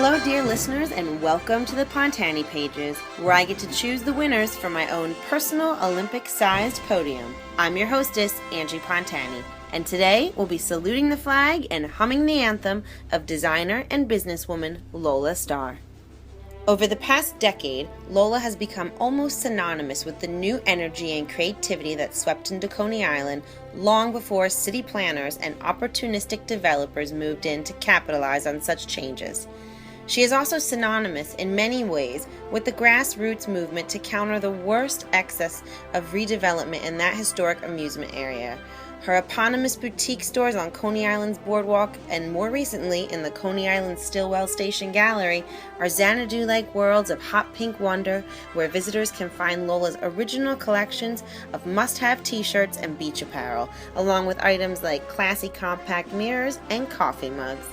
Hello, dear listeners, and welcome to the Pontani Pages, where I get to choose the winners for my own personal Olympic-sized podium. I'm your hostess, Angie Pontani, and today we'll be saluting the flag and humming the anthem of designer and businesswoman Lola Star. Over the past decade, Lola has become almost synonymous with the new energy and creativity that swept into Coney Island long before city planners and opportunistic developers moved in to capitalize on such changes. She is also synonymous in many ways with the grassroots movement to counter the worst excess of redevelopment in that historic amusement area. Her eponymous boutique stores on Coney Island's boardwalk and more recently in the Coney Island Stillwell Station Gallery are Xanadu-like worlds of hot pink wonder where visitors can find Lola's original collections of must-have t-shirts and beach apparel, along with items like classy compact mirrors and coffee mugs.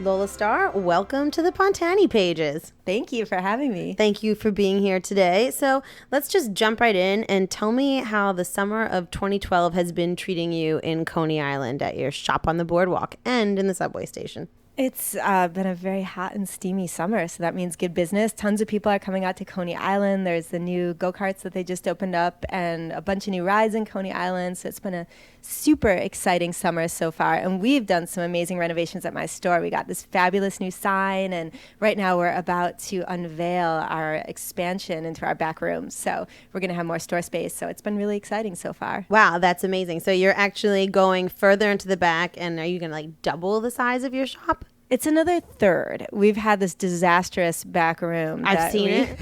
Lola Star, welcome to the Pontani Pages. Thank you for having me. Thank you for being here today. So let's just jump right in and tell me how the summer of 2012 has been treating you in Coney Island at your shop on the boardwalk and in the subway station. It's been a very hot and steamy summer, so that means good business. Tons of people are coming out to Coney Island. There's the new go-karts that they just opened up and a bunch of new rides in Coney Island, so it's been a super exciting summer so far. And we've done some amazing renovations at my store. We got this fabulous new sign, and right now we're about to unveil our expansion into our back room. So we're going to have more store space, so it's been really exciting so far. Wow, that's amazing. So you're actually going further into the back, and are you going to like double the size of your shop? It's another third. We've had this disastrous back room. I've seen it.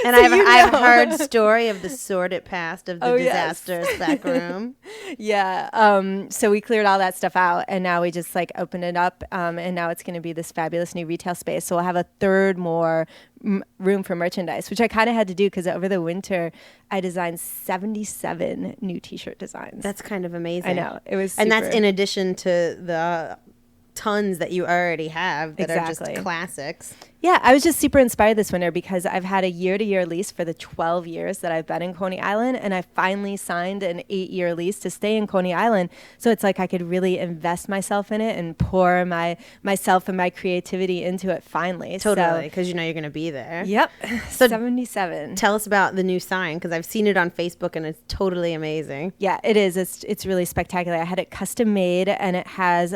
And I've heard story of the sordid past of the disastrous back room. Yeah. So we cleared all that stuff out, and now we just like opened it up, and now it's going to be this fabulous new retail space. So we'll have a third more room for merchandise, which I kind of had to do because over the winter I designed 77 new T-shirt designs. That's kind of amazing. I know. It was super. And that's in addition to the tons that you already have that are just classics. Yeah, I was just super inspired this winter because I've had a year-to-year lease for the 12 years that I've been in Coney Island, and I finally signed an 8-year lease to stay in Coney Island. So it's like I could really invest myself in it and pour myself and my creativity into it finally. Totally, because you know you're going to be there. Yep, so 77. Tell us about the new sign, because I've seen it on Facebook and it's totally amazing. Yeah, it is. It's really spectacular. I had it custom made, and it has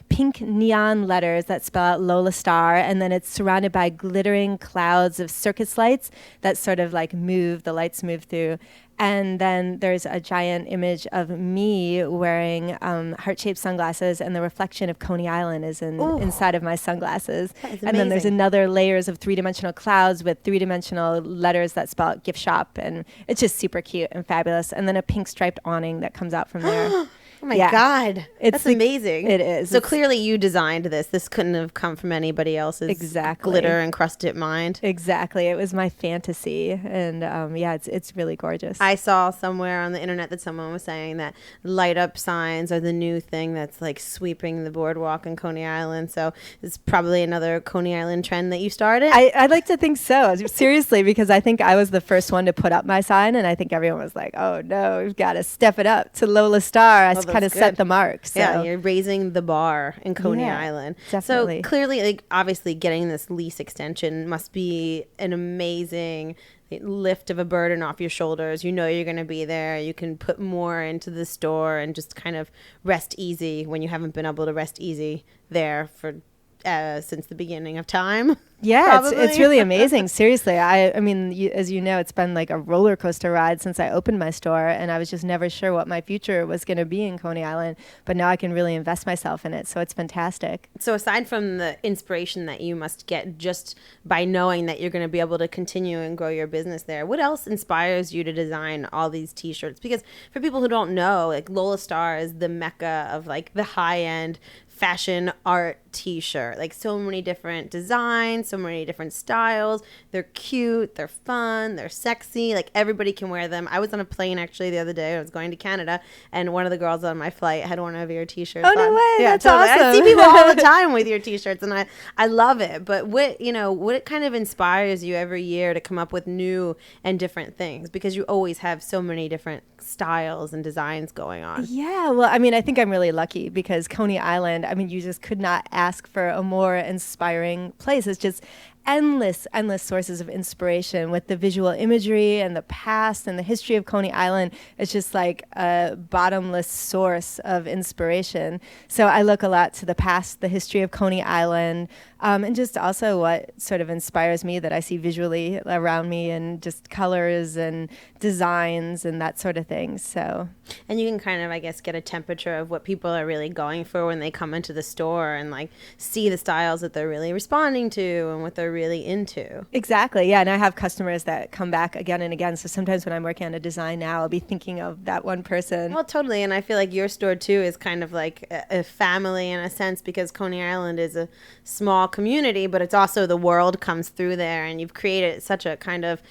pink neon letters that spell out Lola Star, and then it's surrounded by glittering clouds of circus lights that sort of like the lights move through. And then there's a giant image of me wearing heart-shaped sunglasses, and the reflection of Coney Island is inside of my sunglasses. And then there's another layers of three-dimensional clouds with three-dimensional letters that spell out gift shop, and it's just super cute and fabulous. And then a pink striped awning that comes out from there. Oh my God. That's amazing. It is. So clearly you designed this. This couldn't have come from anybody else's glitter encrusted mind. Exactly. It was my fantasy. And it's really gorgeous. I saw somewhere on the internet that someone was saying that light up signs are the new thing that's like sweeping the boardwalk in Coney Island. So it's probably another Coney Island trend that you started. I'd like to think so. Seriously, because I think I was the first one to put up my sign, and I think everyone was like, oh no, we've got to step it up to Lola Star. Kind of set the mark. So. Yeah, you're raising the bar in Coney Island. Definitely. So clearly, like obviously getting this lease extension must be an amazing lift of a burden off your shoulders. You know you're going to be there. You can put more into the store and just kind of rest easy when you haven't been able to rest easy there for since the beginning of time. Yeah, it's really amazing. Seriously, I mean, as you know, it's been like a roller coaster ride since I opened my store, and I was just never sure what my future was going to be in Coney Island. But now I can really invest myself in it, so it's fantastic. So aside from the inspiration that you must get just by knowing that you're going to be able to continue and grow your business there, what else inspires you to design all these T-shirts? Because for people who don't know, like Lola Star is the mecca of like the high-end fashion art T-shirt. Like so many different designs, so many different styles. They're cute, they're fun, they're sexy. Like everybody can wear them. I was on a plane actually the other day. I was going to Canada, and one of the girls on my flight had one of your T-shirts. Oh no way! Yeah, that's awesome. I see people all the time with your T-shirts, and I love it. But what kind of inspires you every year to come up with new and different things? Because you always have so many different styles and designs going on. Yeah, well, I mean, I think I'm really lucky because Coney Island, I mean, you just could not ask for a more inspiring place. It's just endless sources of inspiration with the visual imagery and the past and the history of Coney Island. It's just like a bottomless source of inspiration. So I look a lot to the past, the history of Coney Island, and just also what sort of inspires me that I see visually around me, and just colors and designs and that sort of thing. So, and you can kind of, I guess, get a temperature of what people are really going for when they come into the store, and like see the styles that they're really responding to and what they're really into. Exactly. Yeah. And I have customers that come back again and again. So sometimes when I'm working on a design now, I'll be thinking of that one person. Well, totally. And I feel like your store too is kind of like a family in a sense, because Coney Island is a small community, but it's also the world comes through there, and you've created such a kind of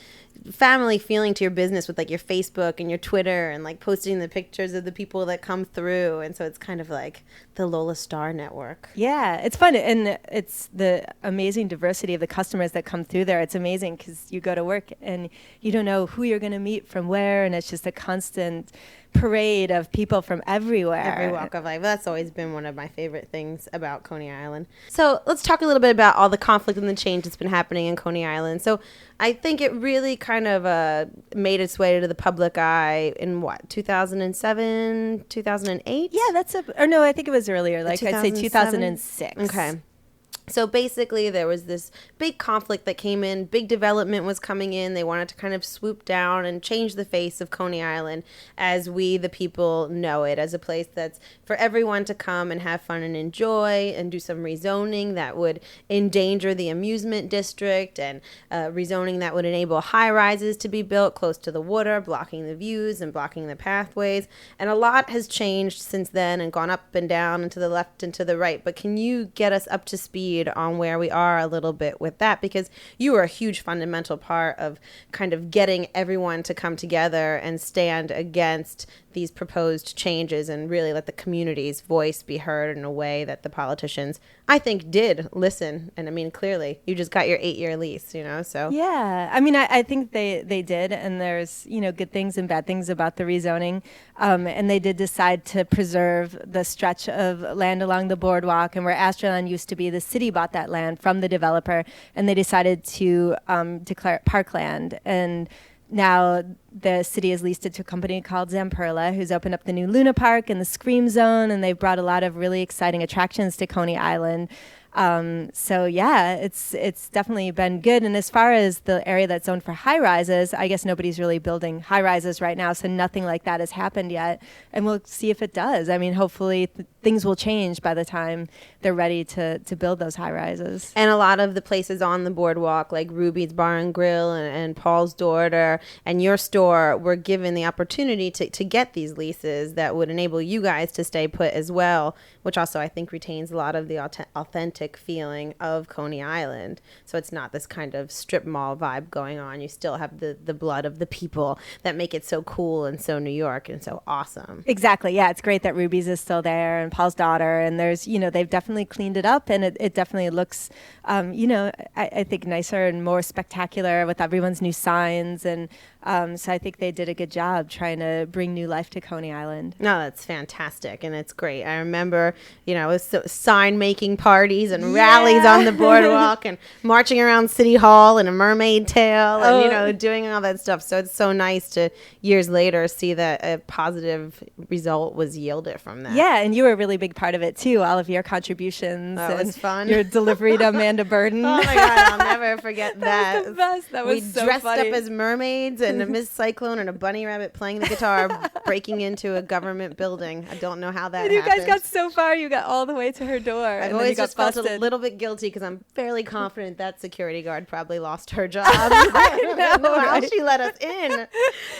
family feeling to your business with like your Facebook and your Twitter, and like posting the pictures of the people that come through. And so it's kind of like the Lola Star network. Yeah, it's fun. And it's the amazing diversity of the customers that come through there. It's amazing because you go to work and you don't know who you're going to meet from where. And it's just a constant parade of people from everywhere. Every walk of life. That's always been one of my favorite things about Coney Island. So let's talk a little bit about all the conflict and the change that's been happening in Coney Island. So I think it really kind of made its way to the public eye in what, 2007, 2008? Yeah, I think it was earlier. Like I'd say 2006. Okay. So basically there was this big conflict that came in, big development was coming in. They wanted to kind of swoop down and change the face of Coney Island as we, the people, know it, as a place that's for everyone to come and have fun and enjoy, and do some rezoning that would endanger the amusement district, and rezoning that would enable high rises to be built close to the water, blocking the views and blocking the pathways. And a lot has changed since then and gone up and down and to the left and to the right. But can you get us up to speed on where we are a little bit with that, because you were a huge fundamental part of kind of getting everyone to come together and stand against these proposed changes, and really let the community's voice be heard in a way that the politicians, I think, did listen. And I mean, clearly you just got your 8-year lease, so. Yeah, I mean, I think they did, and there's good things and bad things about the rezoning, and they did decide to preserve the stretch of land along the boardwalk, and where Astroland used to be, the city bought that land from the developer, and they decided to declare it parkland. And now the city has leased it to a company called Zamperla, who's opened up the new Luna Park and the Scream Zone, and they've brought a lot of really exciting attractions to Coney Island. So yeah, it's definitely been good. And as far as the area that's zoned for high rises, I guess nobody's really building high rises right now, so nothing like that has happened yet. And we'll see if it does. I mean, hopefully things will change by the time they're ready to build those high rises. And a lot of the places on the boardwalk, like Ruby's Bar and Grill and Paul's Daughter and your store, were given the opportunity to get these leases that would enable you guys to stay put as well, which also I think retains a lot of the authentic feeling of Coney Island. So it's not this kind of strip mall vibe going on. You still have the blood of the people that make it so cool and so New York and so awesome. Exactly. Yeah, it's great that Ruby's is still there, and Paul's Daughter, and there's, they've definitely cleaned it up, and it definitely looks, I think nicer and more spectacular with everyone's new signs. And so I think they did a good job trying to bring new life to Coney Island. No, that's fantastic, and it's great. I remember, it was sign making parties and rallies on the boardwalk and marching around City Hall in a mermaid tail and, doing all that stuff. So it's so nice to years later see that a positive result was yielded from that. Yeah, and you were a really big part of it too, all of your contributions. That was fun. Your delivery to Amanda Burden. Oh my God, I'll never forget that. That was the best. That was so dressed funny. up as mermaids and a Miss Cyclone and a bunny rabbit playing the guitar, breaking into a government building. I don't know how that happened. You guys got so far, you got all the way to her door. I've always just felt a little bit guilty because I'm fairly confident that security guard probably lost her job. I don't know how she let us in. It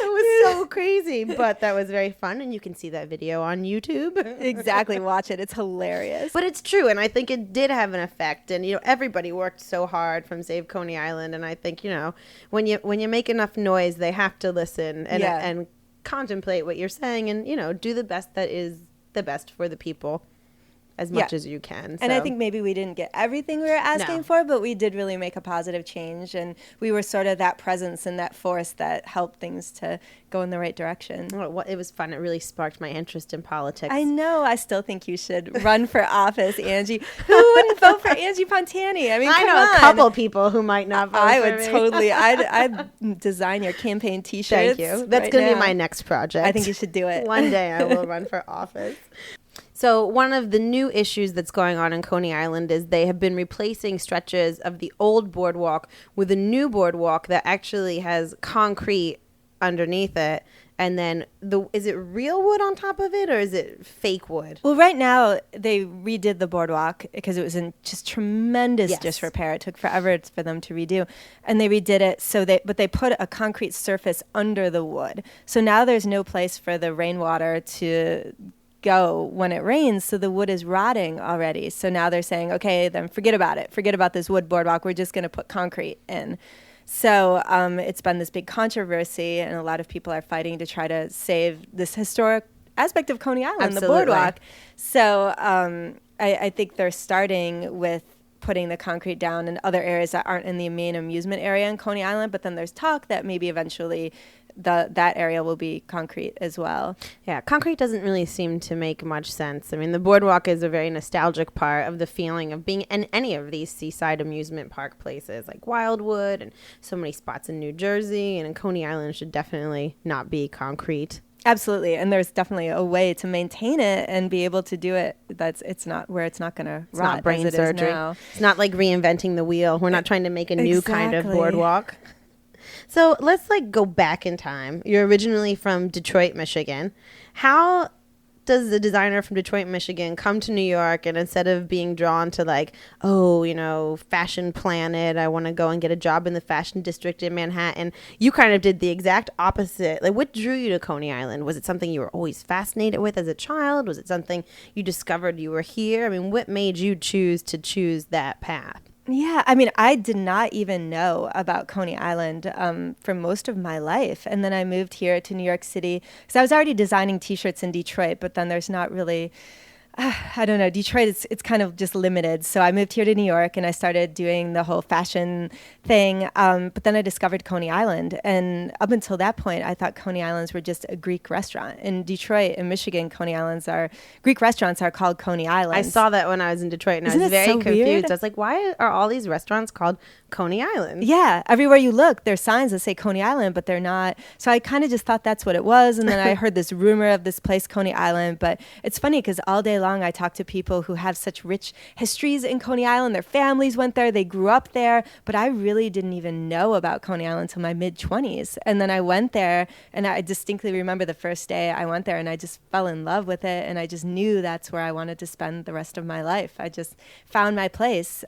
was so crazy, but that was very fun, and you can see that video on YouTube. Exactly, watch it. It's hilarious. But it's true, and I think it did have an effect. And everybody worked so hard from Save Coney Island, and I think when you make enough noise, they have to listen and contemplate what you're saying, and do the best that is the best for the people. as much as you can. And I think maybe we didn't get everything we were asking for, but we did really make a positive change. And we were sort of that presence and that force that helped things to go in the right direction. Well, it was fun. It really sparked my interest in politics. I know. I still think you should run for office, Angie. Who wouldn't vote for Angie Pontani? I mean, I know a couple people who might not vote I for would me. totally. I'd design your campaign T-shirts. Thank you. That's going to be my next project. I think you should do it. One day I will run for office. So one of the new issues that's going on in Coney Island is they have been replacing stretches of the old boardwalk with a new boardwalk that actually has concrete underneath it. And then is it real wood on top of it or is it fake wood? Well, right now they redid the boardwalk because it was in just tremendous disrepair. It took forever for them to redo, and they redid it. But they put a concrete surface under the wood. So now there's no place for the rainwater to go when it rains, so the wood is rotting already. So now they're saying, okay, then forget about it. Forget about this wood boardwalk. We're just going to put concrete in. So it's been this big controversy, and a lot of people are fighting to try to save this historic aspect of Coney Island, the boardwalk. So I think they're starting with putting the concrete down in other areas that aren't in the main amusement area in Coney Island, but then there's talk that maybe eventually that area will be concrete as well. Yeah, concrete doesn't really seem to make much sense. I mean, the boardwalk is a very nostalgic part of the feeling of being in any of these seaside amusement park places like Wildwood and so many spots in New Jersey, and in Coney Island should definitely not be concrete. Absolutely, and there's definitely a way to maintain it and be able to do it. It's not going to rot. It's not brain surgery. It's not like reinventing the wheel. We're not trying to make a new kind of boardwalk. So let's go back in time. You're originally from Detroit, Michigan. How does the designer from Detroit, Michigan come to New York, and instead of being drawn to Fashion Planet, I want to go and get a job in the fashion district in Manhattan, you kind of did the exact opposite. What drew you to Coney Island? Was it something you were always fascinated with as a child? Was it something you discovered you were here? I mean, what made you choose that path? Yeah, I mean, I did not even know about Coney Island for most of my life. And then I moved here to New York City because I was already designing T-shirts in Detroit, but then there's not really... I don't know. Detroit, it's kind of just limited. So I moved here to New York and I started doing the whole fashion thing. But then I discovered Coney Island. And up until that point, I thought Coney Islands were just a Greek restaurant. In Detroit and Michigan, Greek restaurants are called Coney Islands. I saw that when I was in Detroit and I was very confused. Weird? I was like, why are all these restaurants called Coney Island? Yeah. Everywhere you look, there's signs that say Coney Island, but they're not. So I kind of just thought that's what it was. And then I heard this rumor of this place, Coney Island. But it's funny because all day long I talk to people who have such rich histories in Coney Island. Their families went there, they grew up there, but I really didn't even know about Coney Island until my mid-20s. And then I went there, and I distinctly remember the first day I went there, and I just fell in love with it, and I just knew that's where I wanted to spend the rest of my life. I just found my place.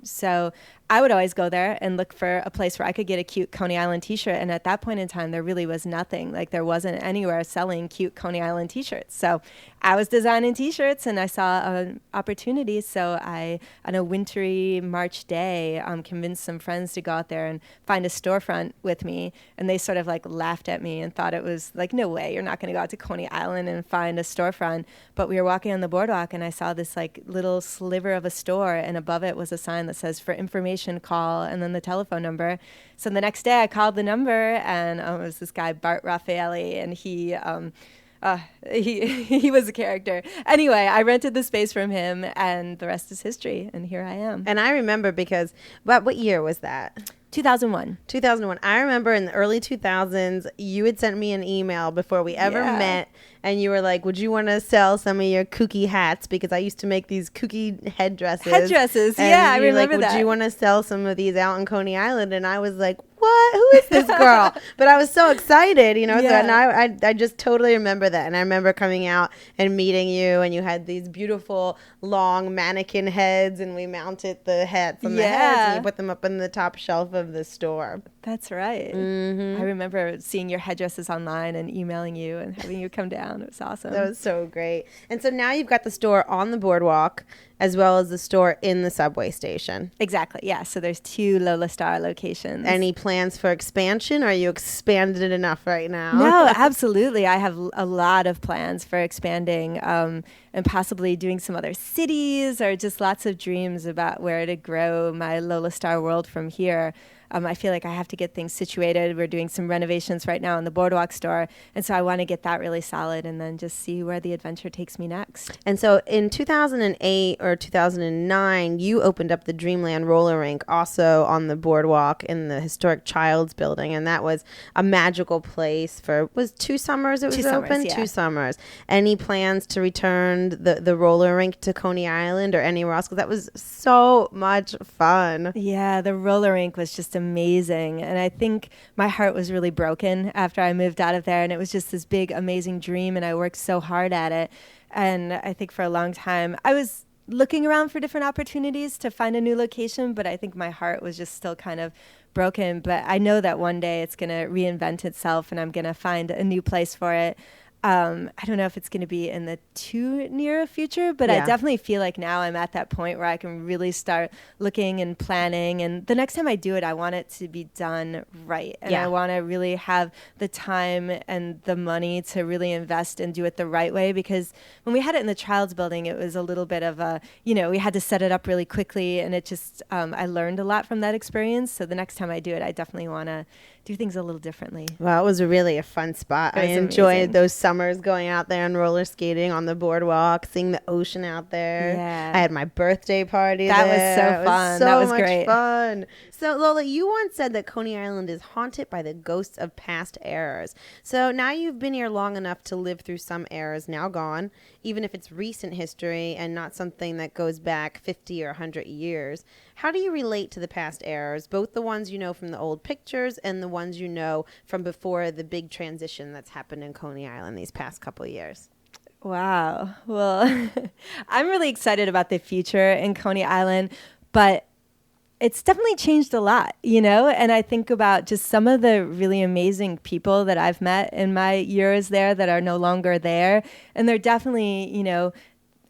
So I would always go there and look for a place where I could get a cute Coney Island T-shirt. And at that point in time, there really was nothing. There wasn't anywhere selling cute Coney Island T-shirts. So I was designing T-shirts and I saw an opportunity. So I, on a wintry March day, convinced some friends to go out there and find a storefront with me. And they sort of laughed at me and thought it was no way, you're not going to go out to Coney Island and find a storefront. But we were walking on the boardwalk and I saw this little sliver of a store, and above it was a sign that says, "For information, call," and then the telephone number. So the next day I called the number, and it was this guy, Bart Raffaelli, and he was a character. Anyway, I rented the space from him, and the rest is history, and here I am. And I remember because, what year was that? 2001. 2001. I remember in the early 2000s, you had sent me an email before we ever met, and you were like, would you want to sell some of your kooky hats? Because I used to make these kooky headdresses. Yeah, I remember that. Would you want to sell some of these out in Coney Island? And I was like, what? Who is this girl? But I was so excited, So now I just totally remember that. And I remember coming out and meeting you, and you had these beautiful long mannequin heads, and we mounted the hats on the heads, and you put them up on the top shelf of the store. That's right. Mm-hmm. I remember seeing your headdresses online and emailing you and having you come down. It was awesome. That was so great. And so now you've got the store on the boardwalk as well as the store in the subway station. Exactly. Yeah. So there's 2 Lola Star locations. Any plans plans for expansion? Or are you expanded enough right now? No, absolutely. I have a lot of plans for expanding and possibly doing some other cities, or just lots of dreams about where to grow my Lola Star world from here. I feel like I have to get things situated. We're doing some renovations right now in the boardwalk store. And so I want to get that really solid and then just see where the adventure takes me next. And so in 2008 or 2009, you opened up the Dreamland roller rink also on the boardwalk in the historic Childs building. And that was a magical place for, was 2 summers it was open? Yeah. 2 summers. Any plans to return the roller rink to Coney Island or anywhere else? Because that was so much fun. Yeah, the roller rink was just amazing. And I think my heart was really broken after I moved out of there. And it was just this big, amazing dream. And I worked so hard at it. And I think for a long time, I was looking around for different opportunities to find a new location. But I think my heart was just still kind of broken. But I know that one day it's going to reinvent itself and I'm going to find a new place for it. I don't know if it's going to be in the too near future, but I definitely feel like now I'm at that point where I can really start looking and planning. And the next time I do it, I want it to be done right. And I want to really have the time and the money to really invest and do it the right way. Because when we had it in the Childs building, it was a little bit of a, we had to set it up really quickly. And it just, I learned a lot from that experience. So the next time I do it, I definitely want to do things a little differently. Well, it was really a fun spot. I enjoyed those summers going out there and roller skating on the boardwalk, seeing the ocean out there. Yeah. I had my birthday party that there. Was so fun. That was great. Fun. So, Lola, you once said that Coney Island is haunted by the ghosts of past eras. So now you've been here long enough to live through some eras now gone, even if it's recent history and not something that goes back 50 or 100 years. How do you relate to the past eras, both the ones you know from the old pictures and the ones you know from before the big transition that's happened in Coney Island these past couple of years? Wow. Well, I'm really excited about the future in Coney Island, but it's definitely changed a lot, and I think about just some of the really amazing people that I've met in my years there that are no longer there. And they're definitely,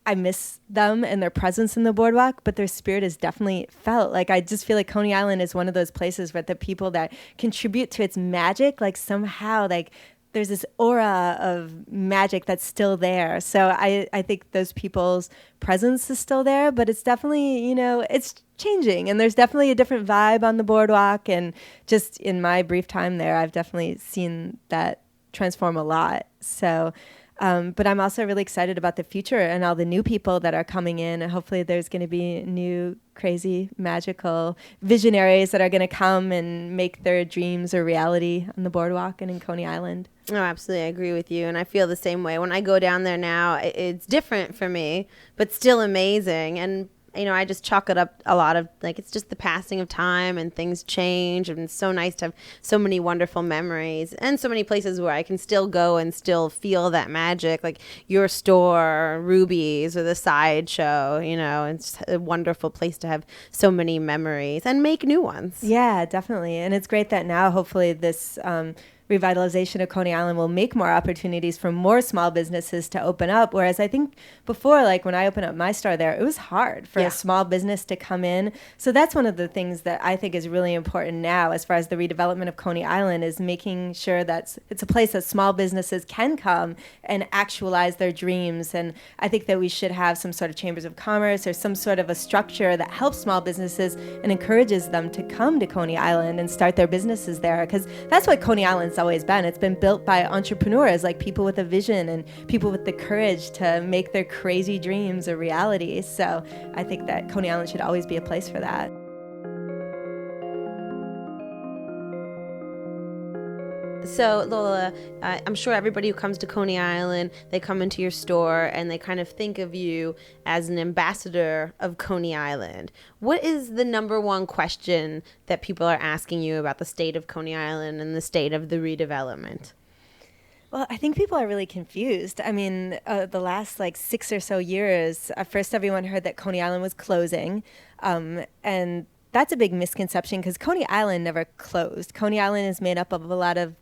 I miss them and their presence in the boardwalk, but their spirit is definitely felt. Like, I just feel like Coney Island is one of those places where the people that contribute to its magic, like somehow, like there's this aura of magic that's still there. So I think those people's presence is still there, but it's definitely, it's changing. And there's definitely a different vibe on the boardwalk. And just in my brief time there, I've definitely seen that transform a lot. So but I'm also really excited about the future and all the new people that are coming in. And hopefully there's going to be new, crazy, magical visionaries that are going to come and make their dreams a reality on the boardwalk and in Coney Island. Oh, absolutely. I agree with you. And I feel the same way. When I go down there now, it's different for me, but still amazing. And I just chalk it up a lot of, like, it's just the passing of time and things change. And it's so nice to have so many wonderful memories and so many places where I can still go and still feel that magic, like your store, Ruby's, or the Sideshow. It's a wonderful place to have so many memories and make new ones. Yeah, definitely. And it's great that now, hopefully, this revitalization of Coney Island will make more opportunities for more small businesses to open up. Whereas I think before, like when I opened up my store there, it was hard for a small business to come in. So that's one of the things that I think is really important now as far as the redevelopment of Coney Island, is making sure that it's a place that small businesses can come and actualize their dreams. And I think that we should have some sort of chambers of commerce or some sort of a structure that helps small businesses and encourages them to come to Coney Island and start their businesses there. Because that's what Coney Island's always been. It's been built by entrepreneurs, like people with a vision and people with the courage to make their crazy dreams a reality. So I think that Coney Island should always be a place for that. So, Lola, I'm sure everybody who comes to Coney Island, they come into your store and they kind of think of you as an ambassador of Coney Island. What is the number one question that people are asking you about the state of Coney Island and the state of the redevelopment? Well, I think people are really confused. I mean, the last 6 or so years, first everyone heard that Coney Island was closing, and that's a big misconception because Coney Island never closed. Coney Island is made up of a lot of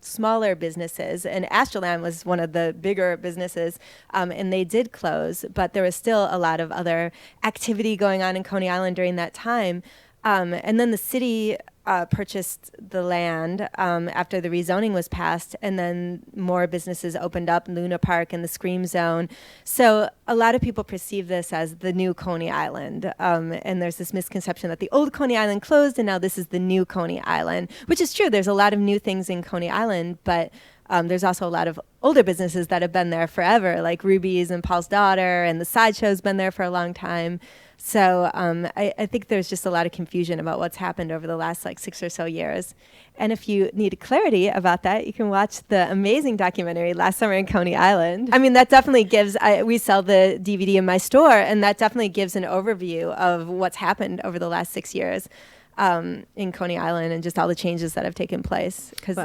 smaller businesses, and Astroland was one of the bigger businesses, and they did close, but there was still a lot of other activity going on in Coney Island during that time. And then the city purchased the land after the rezoning was passed, and then more businesses opened up, Luna Park and the Scream Zone. So a lot of people perceive this as the new Coney Island, and there's this misconception that the old Coney Island closed, and now this is the new Coney Island, which is true. There's a lot of new things in Coney Island, but there's also a lot of older businesses that have been there forever, like Ruby's and Paul's Daughter, and the Sideshow's been there for a long time. So I think there's just a lot of confusion about what's happened over the last 6 or so years. And if you need clarity about that, you can watch the amazing documentary Last Summer in Coney Island. I mean, that definitely gives, we sell the DVD in my store, and that definitely gives an overview of what's happened over the last 6 years in Coney Island and just all the changes that have taken place. Because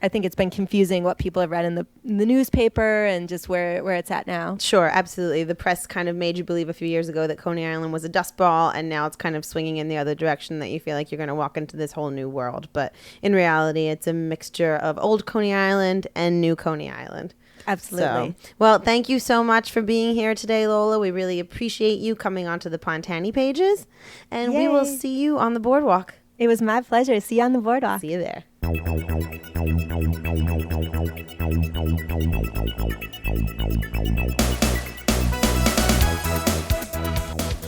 I think it's been confusing what people have read in the newspaper and just where it's at now. Sure, absolutely. The press kind of made you believe a few years ago that Coney Island was a dust ball, and now it's kind of swinging in the other direction, that you feel like you're going to walk into this whole new world. But in reality, it's a mixture of old Coney Island and new Coney Island. Absolutely. So, well, thank you so much for being here today, Lola. We really appreciate you coming onto the Pontani Pages, and Yay. We will see you on the boardwalk. It was my pleasure. See you on the boardwalk. See you there.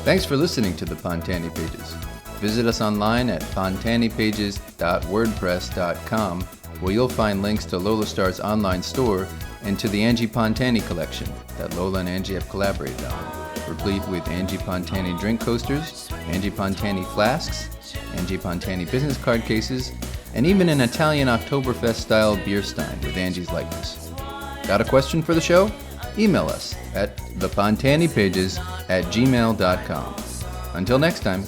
Thanks for listening to the Pontani Pages. Visit us online at pontanipages.wordpress.com, where you'll find links to Lola Star's online store and to the Angie Pontani collection that Lola and Angie have collaborated on, replete with Angie Pontani drink coasters, Angie Pontani flasks, Angie Pontani business card cases, and even an Italian Oktoberfest-style beer stein with Angie's likeness. Got a question for the show? Email us at thepontanipages@gmail.com. Until next time.